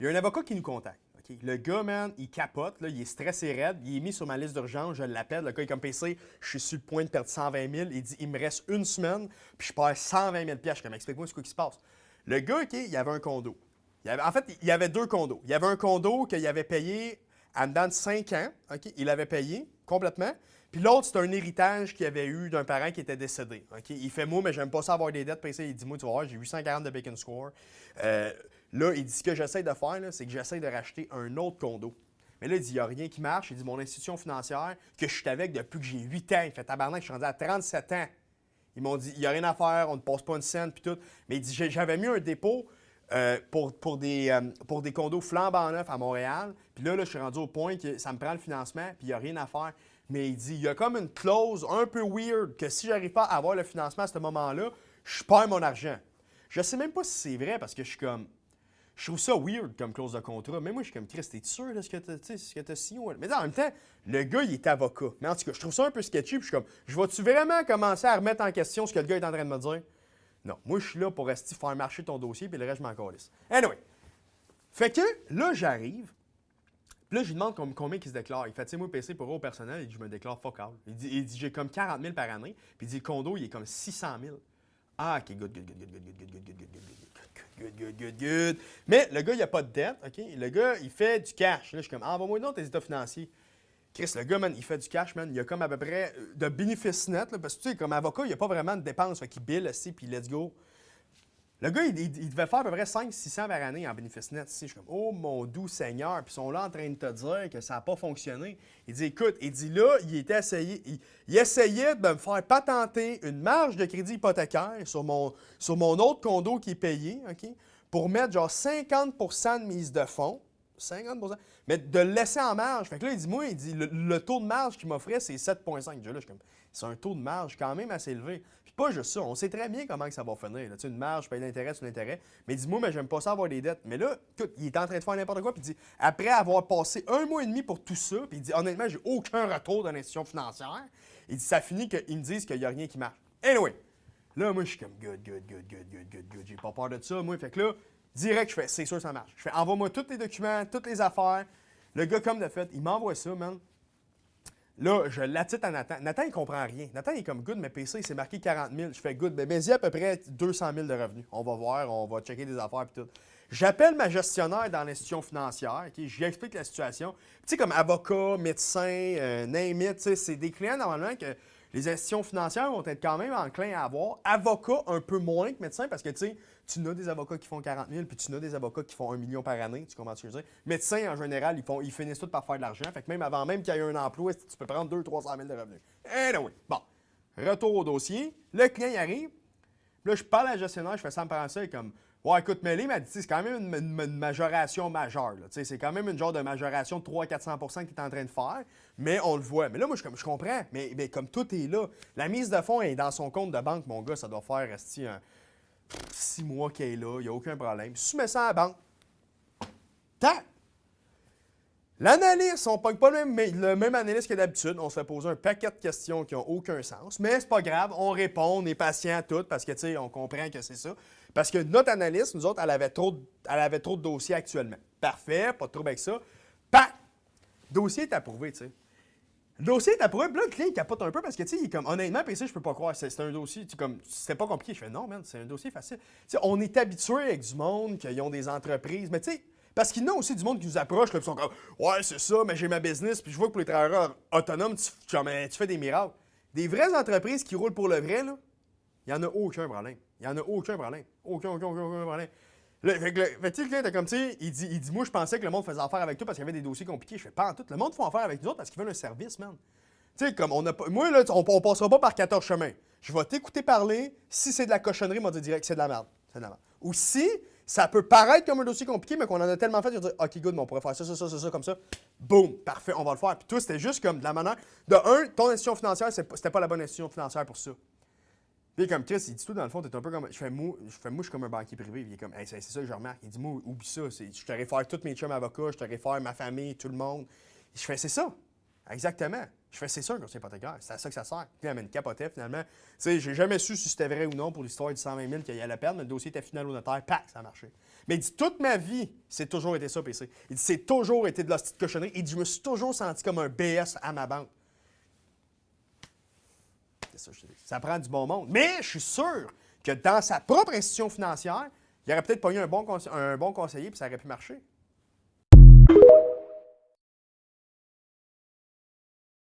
Il y a un avocat qui nous contacte. Okay? Le gars, man, il capote, là, il est stressé raide, il est mis sur ma liste d'urgence, je l'appelle. Le gars est comme PC, je suis sur le point de perdre 120 000. Il dit, il me reste une semaine, puis je perds 120 000 piastres. Je suis comme, explique-moi ce qui se passe. Le gars, OK, il avait un condo. En fait, il y avait deux condos. Il y avait un condo qu'il avait payé en dedans de 5 ans. OK? Il avait payé complètement. Puis l'autre, c'est un héritage qu'il avait eu d'un parent qui était décédé. OK? Il fait, moi, mais j'aime pas ça avoir des dettes. Puis il dit, moi, tu vas voir, j'ai 840 de Bacon Score. Là, il dit, ce que j'essaie de faire, c'est que j'essaie de racheter un autre condo. Mais là, il dit, il n'y a rien qui marche. Il dit, mon institution financière, que je suis avec depuis que j'ai 8 ans, il fait tabarnak, je suis rendu à 37 ans. Ils m'ont dit, il n'y a rien à faire, on ne passe pas une scène, puis tout. Mais il dit, j'avais mis un dépôt pour des condos flambant neufs à Montréal. Puis là, je suis rendu au point que ça me prend le financement, puis il n'y a rien à faire. Mais il dit, il y a comme une clause un peu weird que si j'arrive pas à avoir le financement à ce moment-là, je perds mon argent. Je sais même pas si c'est vrai parce que je suis comme. Je trouve ça weird comme clause de contrat. Mais moi, je suis comme, Chris, t'es sûr de ce que tu as signé? Mais en même temps, le gars, il est avocat. Mais en tout cas, je trouve ça un peu sketchy. Puis je suis comme, je vais-tu vraiment commencer à remettre en question ce que le gars est en train de me dire? Non. Moi, je suis là pour rester faire marcher ton dossier, puis le reste, je m'en calisse. Anyway. Fait que là, j'arrive. Puis là, je lui demande combien il se déclare. Il fait, tu sais, moi, PC pour eux au personnel, il dit, je me déclare fuck all. Il dit j'ai comme 40 000 par année. Puis il dit, le condo, il est comme 600 000. Ah, OK, good. Mais le gars, il n'a pas de dette, OK? Le gars, il fait du cash. Là, je suis comme, envoie-moi donc tes états financiers. Chris, le gars, man, il fait du cash, man. Il a comme à peu près de bénéfices nets, là, parce que, tu sais, comme avocat, il n'y a pas vraiment de dépenses. Fait qu'il bill, puis let's go. Le gars, il devait faire à peu près 500-600 par année en bénéfices nets. Je suis comme, oh mon doux Seigneur. Puis ils sont là en train de te dire que ça n'a pas fonctionné. Il dit, écoute, il dit là, il essayait de me faire patenter une marge de crédit hypothécaire sur mon autre condo qui est payé, OK, pour mettre genre 50 de mise de fonds. 50 mais de le laisser en marge. Fait que là, il dit, moi, le taux de marge qu'il m'offrait, c'est 7,5. Déjà, là, je suis comme, c'est un taux de marge quand même assez élevé. Puis pas juste ça, on sait très bien comment que ça va finir. Là. Tu sais, une marge, paye l'intérêt sur l'intérêt. Mais dis-moi, mais j'aime pas ça avoir des dettes. Mais là, écoute, il est en train de faire n'importe quoi. Puis il dit, après avoir passé 1 mois et demi pour tout ça, puis il dit, honnêtement, j'ai aucun retour de l'institution financière. Il dit, ça finit qu'ils me disent qu'il n'y a rien qui marche. Anyway, là, moi, je suis comme, good. J'ai pas peur de ça, moi. Fait que là, direct, je fais, c'est sûr, ça marche. Je fais, envoie-moi tous les documents, toutes les affaires. Le gars, comme de fait, il m'envoie ça, man. Là, je l'attite à Nathan. Nathan, il comprend rien. Nathan, il est comme, good, mais PC, il s'est marqué 40 000. Je fais, good, mais il y a à peu près 200 000 de revenus. On va voir, on va checker des affaires et tout. J'appelle ma gestionnaire dans l'institution financière, okay? Je lui explique la situation. Tu sais, comme avocat, médecin, name it, c'est des clients, normalement, que les institutions financières vont être quand même enclins à avoir. Avocat, un peu moins que médecin, parce que, tu sais, tu as des avocats qui font 40 000, puis tu as des avocats qui font 1 million par année. Tu comprends ce que je veux dire? Médecins, en général, ils finissent tous par faire de l'argent. Fait que même avant même qu'il y ait un emploi, tu peux prendre 200-300 000 de revenus. Anyway, bon. Retour au dossier. Le client, il arrive. Là, je parle à la gestionnaire, je fais ça me prendre ça, comme, ouais, écoute, Mélie m'a dit, c'est quand même une majoration majeure. C'est quand même une genre de majoration de 300-400 que tu es en train de faire, mais on le voit. Mais là, moi, je comprends, mais comme tout est là, la mise de fonds est dans son compte de banque, mon gars, ça doit faire rester 6 mois qu'elle est là, il n'y a aucun problème. Soumets ça à la banque. Tac! L'analyste, on ne pogne pas le même analyste que d'habitude. On se fait poser un paquet de questions qui n'ont aucun sens. Mais c'est pas grave, on répond, on est patient tout parce que, tu sais, on comprend que c'est ça. Parce que notre analyste, nous autres, elle avait trop de dossiers actuellement. Parfait, pas de trouble avec ça. Pac! Dossier est approuvé, tu sais. Le dossier est approuvé, puis là, le client, il capote un peu parce que, tu sais, il est comme, honnêtement, PC, je peux pas croire. C'est un dossier, tu comme, c'était pas compliqué. Je fais, non, man, c'est un dossier facile. Tu sais, on est habitué avec du monde, qui ont des entreprises, mais tu sais, parce qu'il y en a aussi du monde qui nous approche, là, puis ils sont comme, ouais, c'est ça, mais j'ai ma business, puis je vois que pour les travailleurs autonomes, tu fais des miracles. Des vraies entreprises qui roulent pour le vrai, là, il n'y en a aucun problème. Il n'y en a aucun problème. Aucun problème. Là, fait que le client était comme, tu sais, il dit, moi, je pensais que le monde faisait affaire avec toi parce qu'il y avait des dossiers compliqués. Je fais pas en tout. Le monde fait affaire avec nous autres parce qu'ils veulent un service, man. Tu sais, comme on a pas. Moi, là, on passera pas par 14 chemins. Je vais t'écouter parler. Si c'est de la cochonnerie, on va dire direct, c'est de la merde. C'est de la merde. Ou si ça peut paraître comme un dossier compliqué, mais qu'on en a tellement fait, je vais dire, OK, good, mais on pourrait faire ça, comme ça. Boum, parfait, on va le faire. Puis toi, c'était juste comme de la manière. De un, ton institution financière, c'était pas la bonne institution financière pour ça. Puis comme Chris, il dit tout dans le fond, t'es un peu comme. Moi, je suis comme un banquier privé. Il est comme, hey, c'est ça que je remarque. Il dit, moi, oublie ça. Je te réfère tous mes chums avocats, je te réfère ma famille, tout le monde. Je fais, c'est ça. Exactement. Je fais, c'est sûr que c'est hypothécaire. C'est à ça que ça sert. Puis, elle me capotait finalement. Tu sais, j'ai jamais su si c'était vrai ou non pour l'histoire du 120 000 qu'il allait perdre, mais le dossier était final au notaire. Pac, ça a marché. Mais il dit, toute ma vie, c'est toujours été ça, PC. Il dit, c'est toujours été de la petite cochonnerie. Il dit, je me suis toujours senti comme un BS à ma banque. C'est ça, je te dis. Ça prend du bon monde. Mais je suis sûr que dans sa propre institution financière, il aurait peut-être pas eu un bon conseiller puis ça aurait pu marcher.